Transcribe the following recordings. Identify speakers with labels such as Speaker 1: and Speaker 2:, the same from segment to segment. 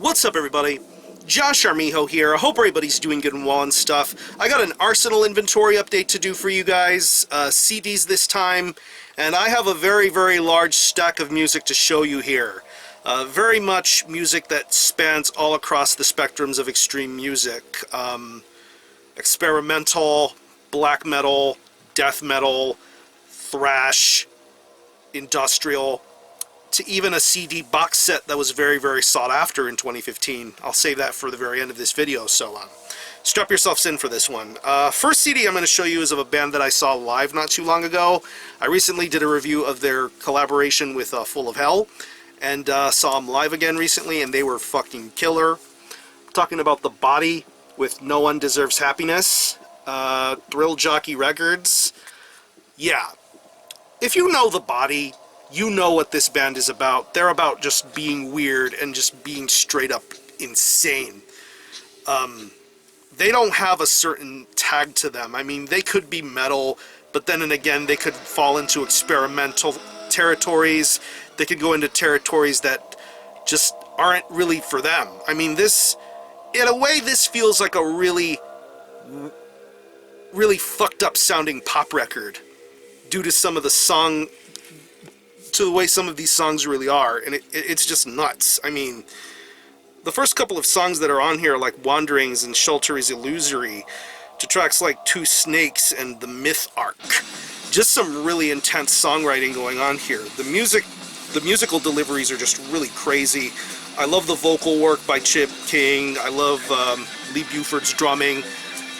Speaker 1: What's up, everybody? Josh Armijo here. I hope everybody's doing good and well and stuff. I got an Arsenal inventory update to do for you guys, CDs this time, and I have a very, very large stack of music to show you here. Very much music that spans all across the spectrums of extreme music. Experimental, black metal, death metal, thrash, industrial, to even a CD box set that was very, very sought after in 2015. I'll save that for the very end of this video, so strap yourselves in for this one. First CD I'm going to show you is of a band that I saw live not too long ago. I recently did a review of their collaboration with Full of Hell, and saw them live again recently, and they were fucking killer. I'm talking about The Body with No One Deserves Happiness, Thrill Jockey Records. Yeah, if you know The Body, you know what this band is about. They're about just being weird and just being straight up insane. They don't have a certain tag to them. I mean, they could be metal, but then and again, they could fall into experimental territories. They could go into territories that just aren't really for them. I mean, this, in a way, this feels like a really, really fucked up sounding pop record due to some of the to the way some of these songs really are, and it's just nuts. I mean, the first couple of songs that are on here, like Wanderings and Shelter is Illusory, to tracks like Two Snakes and The Myth Arc. Just some really intense songwriting going on here. The musical deliveries are just really crazy. I love the vocal work by Chip King. I love Lee Buford's drumming.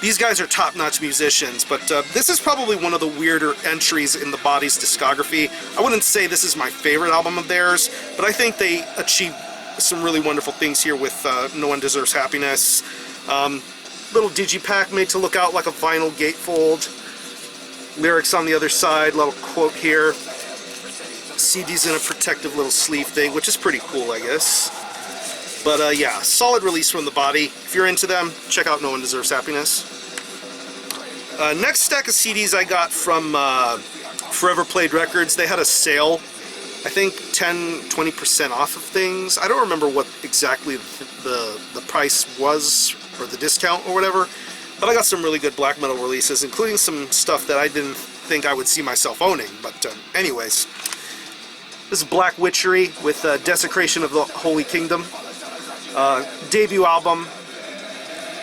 Speaker 1: These guys are top-notch musicians, but this is probably one of the weirder entries in The Body's discography. I wouldn't say this is my favorite album of theirs, but I think they achieved some really wonderful things here with No One Deserves Happiness. Little digipack made to look out like a vinyl gatefold. Lyrics on the other side, little quote here. CD's in a protective little sleeve thing, which is pretty cool, I guess. But yeah, solid release from The Body. If you're into them, check out No One Deserves Happiness. Next stack of CDs I got from Forever Played Records. They had a sale, I think 10-20% off of things. I don't remember what exactly the price was, or the discount or whatever, but I got some really good black metal releases, including some stuff that I didn't think I would see myself owning. But anyways, this is Black Witchery with Desecration of the Holy Kingdom. Debut album,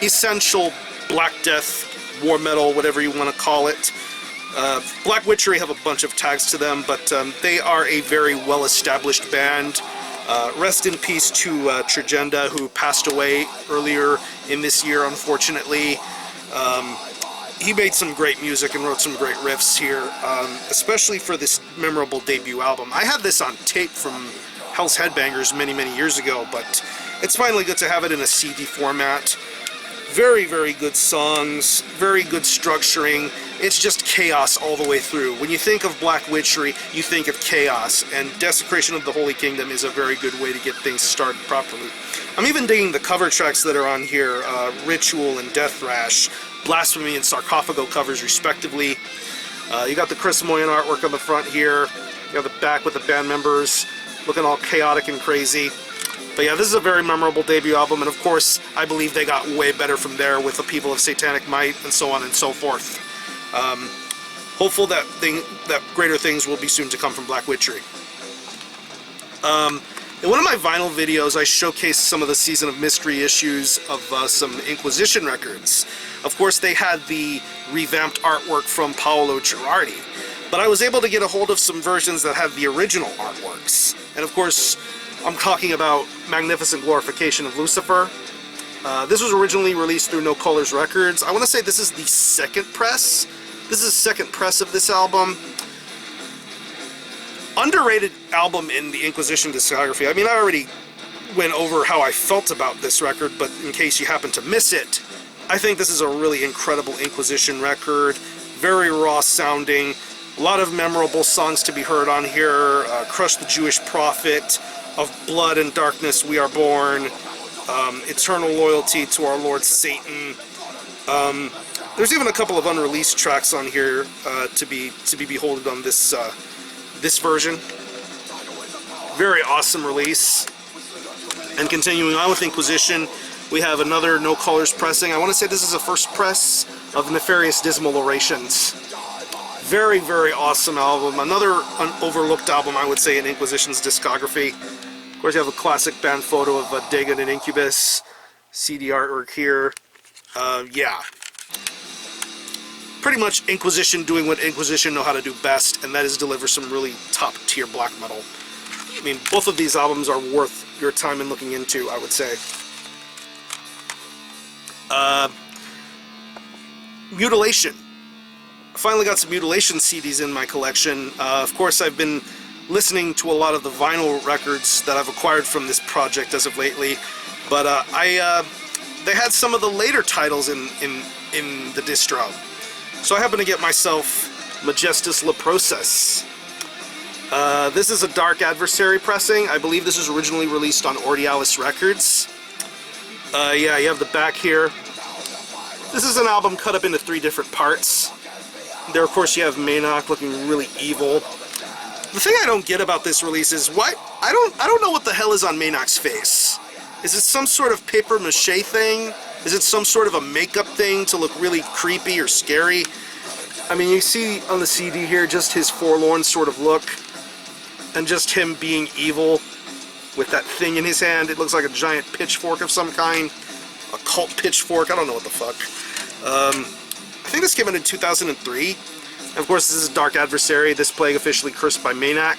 Speaker 1: essential Black Death, war metal, whatever you want to call it. Black Witchery have a bunch of tags to them, but they are a very well-established band. Rest in peace to Tragenda, who passed away earlier in this year, unfortunately. He made some great music and wrote some great riffs here, especially for this memorable debut album. I had this on tape from Hell's Headbangers many, many years ago, but it's finally good to have it in a CD format. Very, very good songs, very good structuring. It's just chaos all the way through. When you think of Black Witchery, you think of chaos, and Desecration of the Holy Kingdom is a very good way to get things started properly. I'm even digging the cover tracks that are on here, Ritual and Death Thrash, Blasphemy and Sarcophago covers respectively. You got the Chris Moyen artwork on the front here. You have the back with the band members looking all chaotic and crazy. But yeah, this is a very memorable debut album, and of course, I believe they got way better from there with the People of Satanic Might and so on and so forth. Hopeful that greater things will be soon to come from Black Witchery. In one of my vinyl videos, I showcased some of the Season of Mystery issues of some Inquisition records. Of course, they had the revamped artwork from Paolo Girardi, but I was able to get a hold of some versions that had the original artworks. And of course, I'm talking about Magnificent Glorification of Lucifer. This was originally released through No Colors Records. I want to say this is the second press. This is the second press of this album. Underrated album in the Inquisition discography. I mean, I already went over how I felt about this record, but in case you happen to miss it, I think this is a really incredible Inquisition record. Very raw sounding. A lot of memorable songs to be heard on here. Crush the Jewish Prophet, Of Blood and Darkness We Are Born, Eternal Loyalty to Our Lord Satan. There's even a couple of unreleased tracks on here to be beholden on this version. Very awesome release. And continuing on with Inquisition, we have another No Colors pressing. I want to say this is a first press of Nefarious Dismal Orations. Very, very awesome album. Another overlooked album, I would say, in Inquisition's discography. Of course, you have a classic band photo of Dagon and Incubus. CD artwork here. Yeah. Pretty much Inquisition doing what Inquisition know how to do best, and that is deliver some really top-tier black metal. I mean, both of these albums are worth your time in looking into, I would say. Mutilation. I finally got some Mutilation CDs in my collection. Of course, I've been listening to a lot of the vinyl records that I've acquired from this project as of lately, but they had some of the later titles in the distro. So I happened to get myself Majestus La Process. This is a Dark Adversary pressing. I believe this was originally released on Ordialis Records. Yeah, you have the back here. This is an album cut up into 3 different parts. There, of course, you have Maynok looking really evil. The thing I don't get about this release is why I don't know what the hell is on Maynok's face. Is it some sort of paper mache thing? Is it some sort of a makeup thing to look really creepy or scary? I mean, you see on the CD here just his forlorn sort of look, and just him being evil with that thing in his hand. It looks like a giant pitchfork of some kind. A cult pitchfork, I don't know what the fuck. I think this came out in 2003. And of course, this is Dark Adversary, this plague officially cursed by Maynok.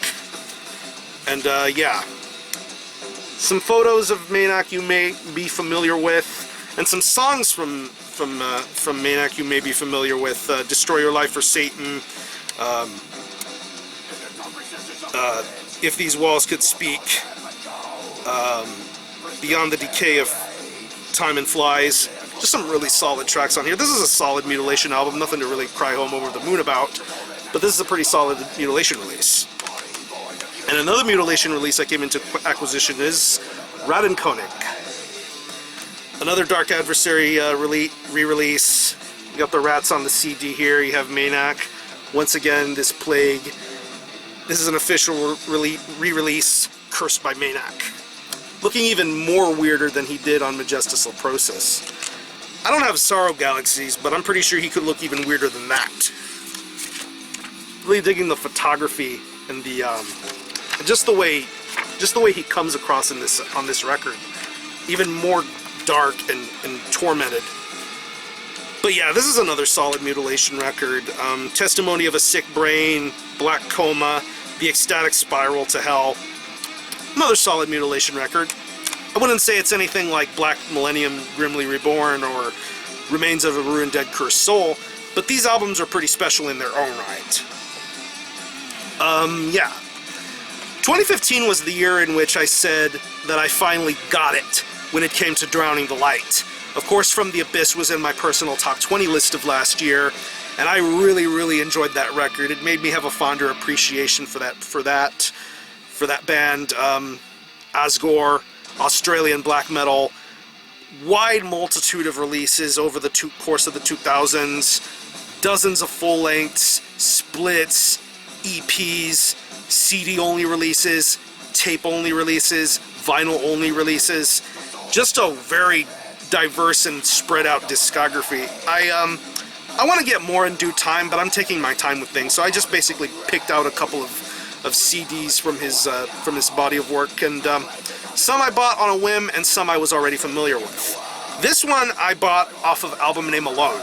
Speaker 1: And yeah. Some photos of Maynok you may be familiar with, and some songs from Maynok you may be familiar with. Destroy Your Life for Satan, If These Walls Could Speak, Beyond the Decay of Time and Flies. Just some really solid tracks on here. This is a solid Mutilation album, nothing to really cry home over the moon about, but this is a pretty solid Mutilation release. And another Mutilation release that came into acquisition is Radenkonig. Another Dark Adversary re-release. You got the rats on the CD here, you have Maynok. Once again, this plague. This is an official re-release, cursed by Maynok. Looking even more weirder than he did on Majestus La Process. I don't have Sorrow Galaxies, but I'm pretty sure he could look even weirder than that. Really digging the photography and the just the way he comes across in this on this record. Even more dark and tormented. But yeah, this is another solid Mutilation record. Testimony of a Sick Brain, Black Coma, The Ecstatic Spiral to Hell. Another solid Mutilation record. I wouldn't say it's anything like Black Millennium Grimly Reborn or Remains of a Ruined Dead Cursed Soul, but these albums are pretty special in their own right. Yeah. 2015 was the year in which I said that I finally got it when it came to Drowning the Light. Of course, From the Abyss was in my personal top 20 list of last year, and I really, really enjoyed that record. It made me have a fonder appreciation for that band. Asgore, Australian black metal, wide multitude of releases over the course of the 2000s, dozens of full lengths, splits, EPs, CD-only releases, tape-only releases, vinyl-only releases. Just a very diverse and spread-out discography. I want to get more in due time, but I'm taking my time with things, so I just basically picked out a couple of CDs from his body of work, and some I bought on a whim, and some I was already familiar with. This one I bought off of album name alone.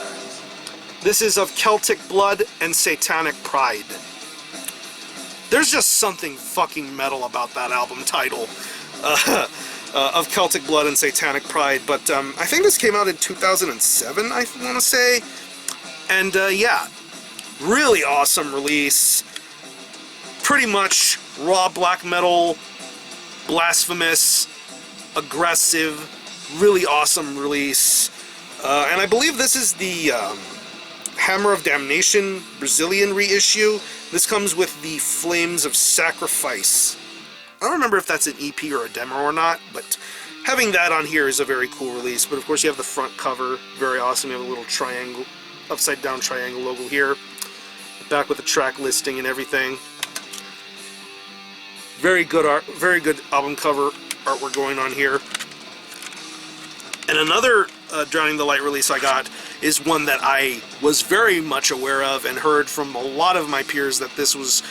Speaker 1: This is Of Celtic Blood and Satanic Pride. There's just something fucking metal about that album title, Of Celtic Blood and Satanic Pride, but I think this came out in 2007, I want to say, and yeah, really awesome release. Pretty much raw black metal, blasphemous, aggressive, really awesome release. And I believe this is the Hammer of Damnation Brazilian reissue. This comes with the Flames of Sacrifice. I don't remember if that's an EP or a demo or not, but having that on here is a very cool release. But of course you have the front cover, very awesome. You have a little triangle, upside down triangle logo here. Back with the track listing and everything. Very good art, very good album cover artwork going on here. And another Drowning the Light release I got is one that I was very much aware of and heard from a lot of my peers that this was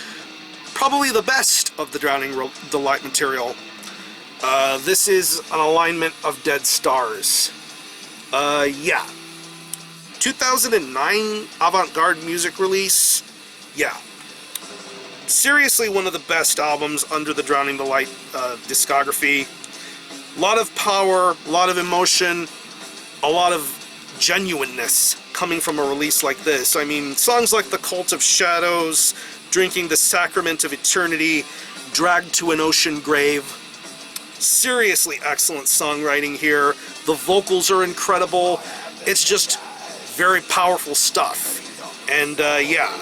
Speaker 1: probably the best of the Drowning the Light material. This is an alignment of Dead Stars. Yeah. 2009 avant-garde music release. Yeah. Seriously one of the best albums under the Drowning the Light discography. A lot of power, a lot of emotion, a lot of genuineness coming from a release like this. I mean, songs like The Cult of Shadows, Drinking the Sacrament of Eternity, Dragged to an Ocean Grave. Seriously excellent songwriting here. The vocals are incredible. It's just very powerful stuff. And yeah,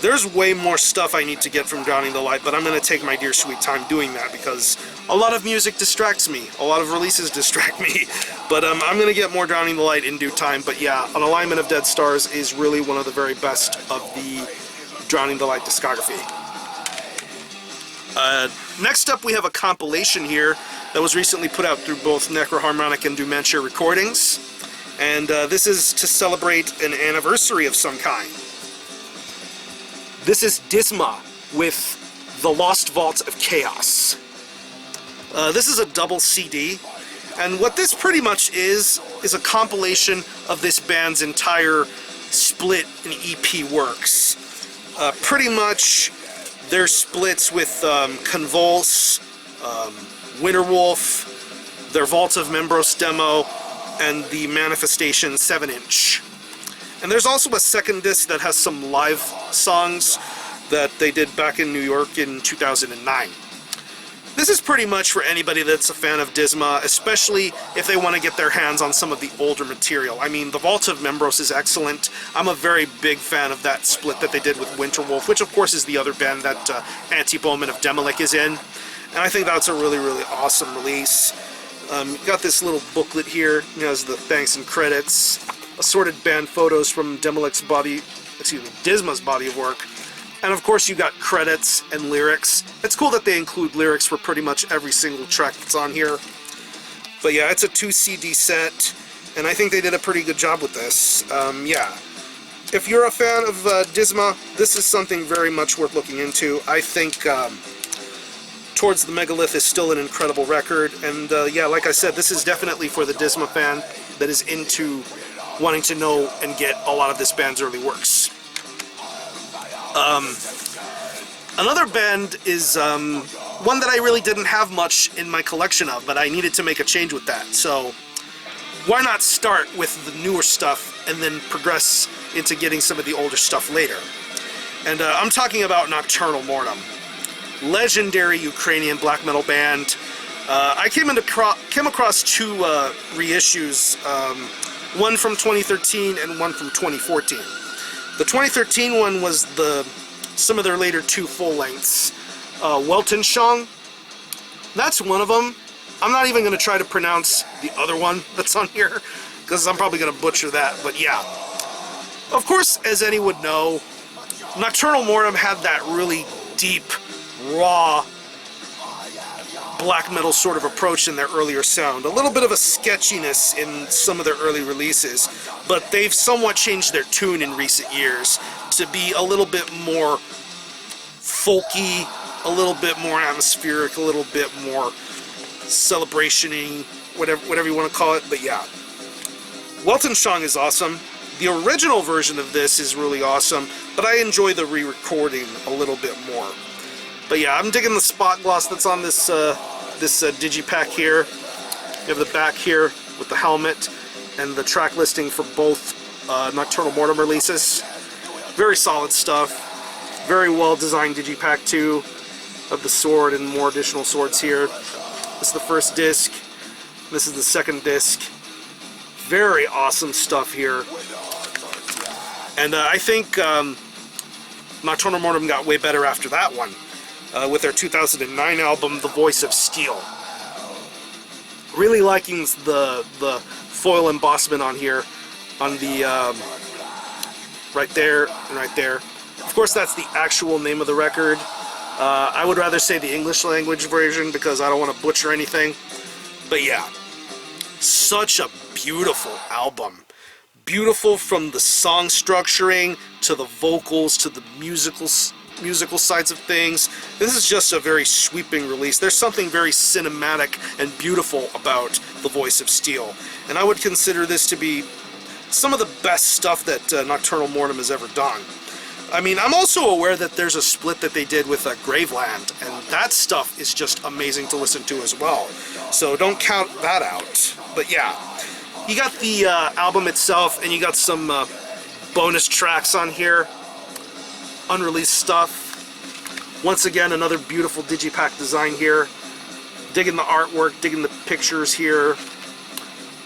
Speaker 1: there's way more stuff I need to get from Drowning the Light, but I'm going to take my dear sweet time doing that because a lot of music distracts me. A lot of releases distract me. But I'm going to get more Drowning the Light in due time. But yeah, an alignment of Dead Stars is really one of the very best of the Drowning the Light discography. Next up, we have a compilation here that was recently put out through both Necroharmonic and Dementia Recordings. And this is to celebrate an anniversary of some kind. This is Disma with The Lost Vault of Chaos. This is a double CD, and what this pretty much is a compilation of this band's entire split and EP works. Pretty much their splits with Convulse, Winterwolf, their Vault of Membros demo, and the Manifestation 7-inch. And there's also a second disc that has some live songs that they did back in New York in 2009. This is pretty much for anybody that's a fan of Disma, especially if they want to get their hands on some of the older material. I mean, the Vault of Membros is excellent. I'm a very big fan of that split that they did with Winterwolf, which of course is the other band that Anti-Bowman of Demolic is in. And I think that's a really, really awesome release. You got this little booklet here. It has the thanks and credits, assorted band photos from Disma's body of work. And of course you got credits and lyrics. It's cool that they include lyrics for pretty much every single track that's on here. But yeah, it's a 2 CD set, and I think they did a pretty good job with this. Yeah. If you're a fan of Disma, this is something very much worth looking into. I think Towards the Megalith is still an incredible record, and yeah, like I said, this is definitely for the Disma fan that is into wanting to know and get a lot of this band's early works. Another band is one that I really didn't have much in my collection of, but I needed to make a change with that. So why not start with the newer stuff and then progress into getting some of the older stuff later? And I'm talking about Nokturnal Mortum. Legendary Ukrainian black metal band. I came across two reissues, one from 2013 and one from 2014. The 2013 one was some of their later two full-lengths. Weltanschauung, that's one of them. I'm not even going to try to pronounce the other one that's on here, because I'm probably going to butcher that, but yeah. Of course, as any would know, Nokturnal Mortum had that really deep, raw, black metal sort of approach in their earlier sound. A little bit of a sketchiness in some of their early releases, but they've somewhat changed their tune in recent years to be a little bit more folky, a little bit more atmospheric, a little bit more celebration-y, whatever you want to call it, but yeah. Weltanschauung is awesome. The original version of this is really awesome, but I enjoy the re-recording a little bit more. But yeah, I'm digging the spot gloss that's on this digipack here. You have the back here with the helmet and the track listing for both Nokturnal Mortum releases. Very solid stuff. Very well designed digipack too, of the sword and more additional swords here. This is the first disc. This is the second disc. Very awesome stuff here. And I think Nokturnal Mortum got way better after that one. With their 2009 album, The Voice of Steel. Really liking the foil embossment on here, on the right there and right there. Of course, that's the actual name of the record. I would rather say the English language version because I don't want to butcher anything. But yeah, such a beautiful album. Beautiful from the song structuring to the vocals to the musical sides of things. This is just a very sweeping release. There's something very cinematic and beautiful about the Voice of Steel, and I would consider this to be some of the best stuff that Nokturnal Mortum has ever done. I mean, I'm also aware that there's a split that they did with Graveland, and that stuff is just amazing to listen to as well. So don't count that out. But yeah, you got the album itself, and you got some bonus tracks on here, unreleased stuff. Once again, another beautiful digipack design here. Digging the artwork, digging the pictures here.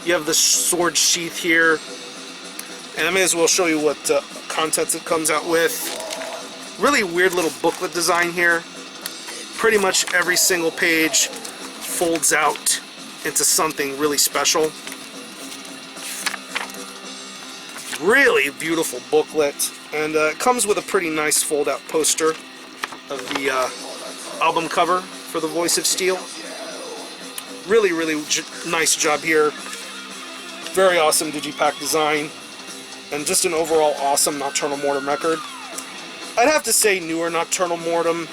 Speaker 1: You have the sword sheath here. And I may as well show you what contents it comes out with. Really weird little booklet design here. Pretty much every single page folds out into something really special. Really beautiful booklet, and it comes with a pretty nice fold-out poster of the album cover for the Voice of Steel. Really, really nice job here. Very awesome digipack design, and just an overall awesome Nokturnal Mortum record. I'd have to say newer Nokturnal Mortum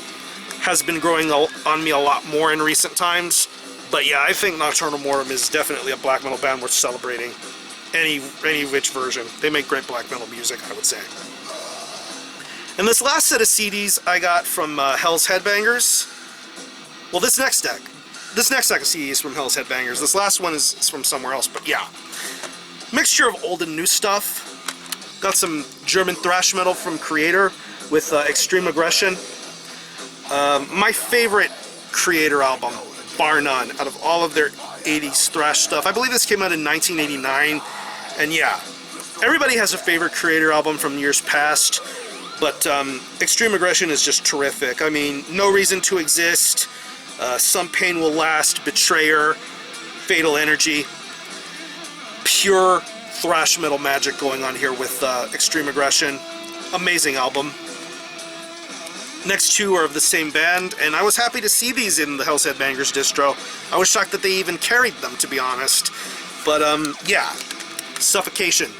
Speaker 1: has been growing on me a lot more in recent times, but yeah, I think Nokturnal Mortum is definitely a black metal band worth celebrating. Any which version. They make great black metal music, I would say. And this last set of CDs I got from Hell's Headbangers. Well, this next deck of CDs is from Hell's Headbangers. This last one is from somewhere else, but yeah. Mixture of old and new stuff. Got some German thrash metal from Creator with Extreme Aggression. My favorite Creator album, bar none, out of all of their 80s thrash stuff. I believe this came out in 1989. And yeah, everybody has a favorite Creator album from years past, but Extreme Aggression is just terrific. I mean, No Reason to Exist, Some Pain Will Last, Betrayer, Fatal Energy. Pure thrash metal magic going on here with Extreme Aggression. Amazing album. Next two are of the same band, and I was happy to see these in the Hell's Headbangers distro. I was shocked that they even carried them, to be honest. But yeah. Suffocation.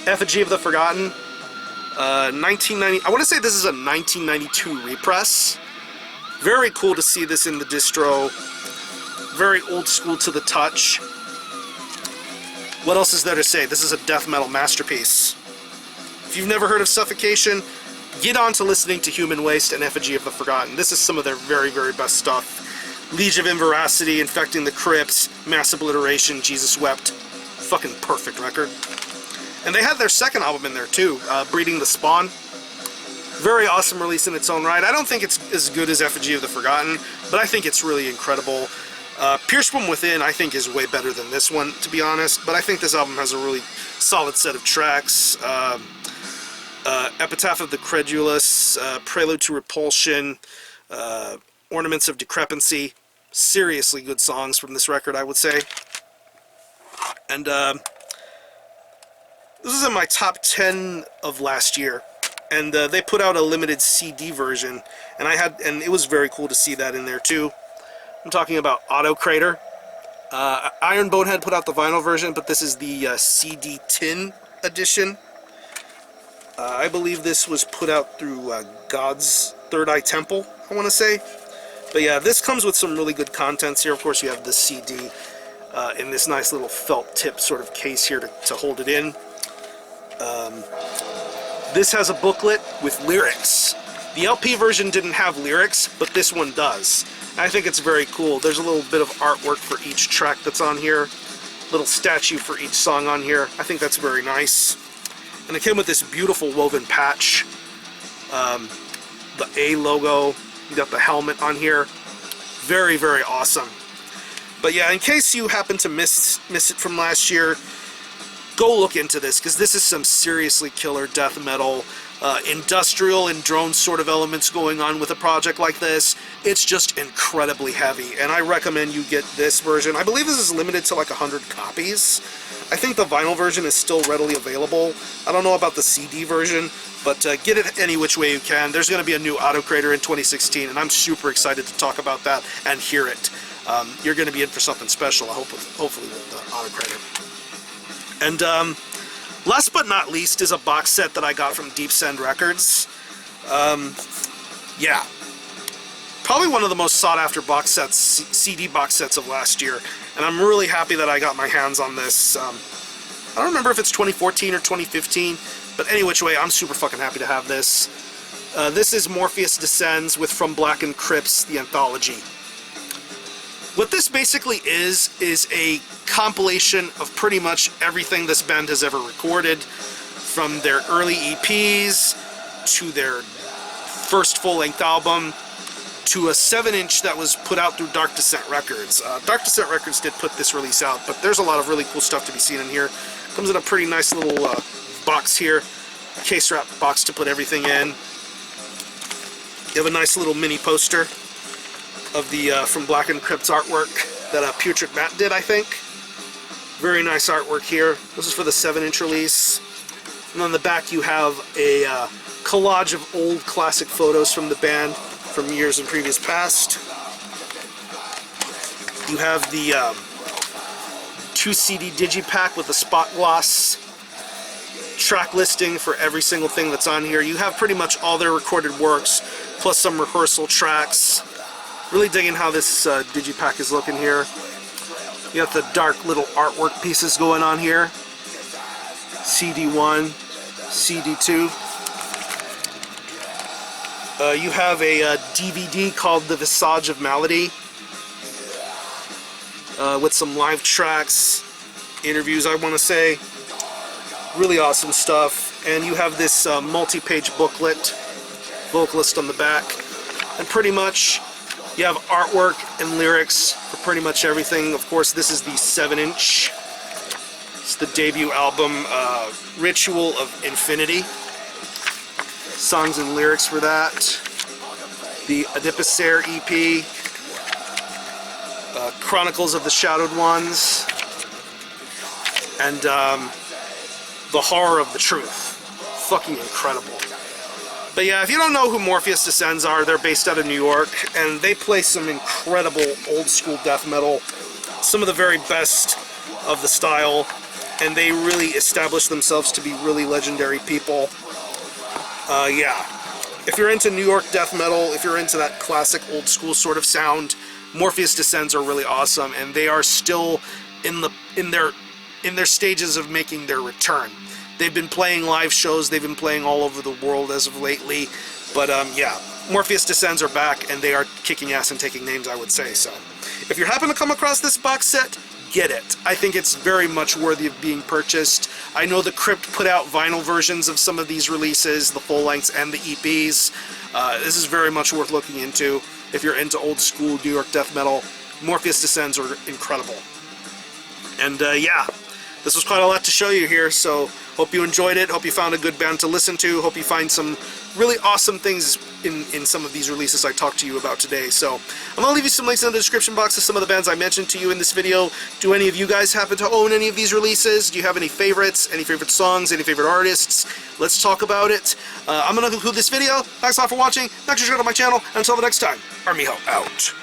Speaker 1: Effigy of the Forgotten. 1990. I want to say this is a 1992 repress. Very cool to see this in the distro. Very old school to the touch. What else is there to say? This is a death metal masterpiece. If you've never heard of Suffocation, get on to listening to Human Waste and Effigy of the Forgotten. This is some of their very, very best stuff. Liege of Inveracity, Infecting the Crypts, Mass Obliteration, Jesus Wept. Fucking perfect record. And they had their second album in there too, Breeding the Spawn. Very awesome release in its own right. I don't think it's as good as Effigy of the Forgotten, but I think it's really incredible. Pierced from Within, I think, is way better than this one, to be honest, but I think this album has a really solid set of tracks. Epitaph of the Credulous, Prelude to Repulsion, Ornaments of Decrepancy. Seriously good songs from this record, I would say. And this is in my top 10 of last year, and they put out a limited CD version, and it was very cool to see that in there too. I'm talking about Auto Crater. Iron Bonehead put out the vinyl version, but this is the CD tin edition. I believe this was put out through God's Third Eye Temple, I want to say. But yeah, this comes with some really good contents here. Of course, you have the CD in this nice little felt tip sort of case here to hold it in. This has a booklet with lyrics. The LP version didn't have lyrics, but this one does. I think it's very cool. There's a little bit of artwork for each track that's on here. Little statue for each song on here. I think that's very nice. And it came with this beautiful woven patch. The A logo. You got the helmet on here. Very, very awesome. But yeah, in case you happen to miss it from last year, go look into this, because this is some seriously killer death metal, industrial and drone sort of elements going on with a project like this. It's just incredibly heavy, and I recommend you get this version. I believe this is limited to like 100 copies. I think the vinyl version is still readily available. I don't know about the CD version, but get it any which way you can. There's going to be a new auto creator in 2016, and I'm super excited to talk about that and hear it. You're going to be in for something special, I hope, hopefully, with the auto creator. And last but not least is a box set that I got from Deep Send Records. Yeah, probably one of the most sought after box sets, CD box sets of last year, and I'm really happy that I got my hands on this. I don't remember if it's 2014 or 2015, but any which way, I'm super fucking happy to have this. This is Morpheus Descends with From Blackened, Crypts, the anthology. What this basically is a compilation of pretty much everything this band has ever recorded, from their early EPs to their first full-length album to a 7-inch that was put out through Dark Descent Records. Dark Descent Records did put this release out, but there's a lot of really cool stuff to be seen in here. Comes in a pretty nice little box here, case wrap box to put everything in. You have a nice little mini poster of the From Blackened Crypts artwork that Putrid Matt did, I think. Very nice artwork here. This is for the 7-inch release. And on the back you have a collage of old classic photos from the band from years in previous past. You have the 2 CD digipack with a spot gloss, track listing for every single thing that's on here. You have pretty much all their recorded works, plus some rehearsal tracks. Really digging how this digipack is looking here. You got the dark little artwork pieces going on here. CD1, CD2. You have a DVD called The Visage of Malady, with some live tracks, interviews, I want to say. Really awesome stuff. And you have this multi-page booklet, vocalist on the back. And pretty much you have artwork and lyrics for pretty much everything. Of course, this is the 7-inch. It's the debut album, Ritual of Infinity. Songs and lyrics for that. The Adipisaire EP. Chronicles of the Shadowed Ones. And The Horror of the Truth. Fucking incredible. But yeah, if you don't know who Morpheus Descends are, they're based out of New York, and they play some incredible old-school death metal, some of the very best of the style, and they really established themselves to be really legendary people. Yeah, if you're into New York death metal, if you're into that classic old-school sort of sound, Morpheus Descends are really awesome, and they are still in their stages of making their return. They've been playing live shows, they've been playing all over the world as of lately, but yeah, Morpheus Descends are back, and they are kicking ass and taking names, I would say. So if you happen to come across this box set, get it. I think it's very much worthy of being purchased. I know the Crypt put out vinyl versions of some of these releases, the full lengths and the EPs. This is very much worth looking into. If you're into old school New York death metal, Morpheus Descends are incredible. And yeah, this was quite a lot to show you here, so hope you enjoyed it. Hope you found a good band to listen to. Hope you find some really awesome things in some of these releases I talked to you about today. So I'm going to leave you some links in the description box of some of the bands I mentioned to you in this video. Do any of you guys happen to own any of these releases? Do you have any favorites? Any favorite songs? Any favorite artists? Let's talk about it. I'm going to conclude this video. Thanks a lot for watching. Thanks for subscribing to my channel. And until the next time, Armijo out.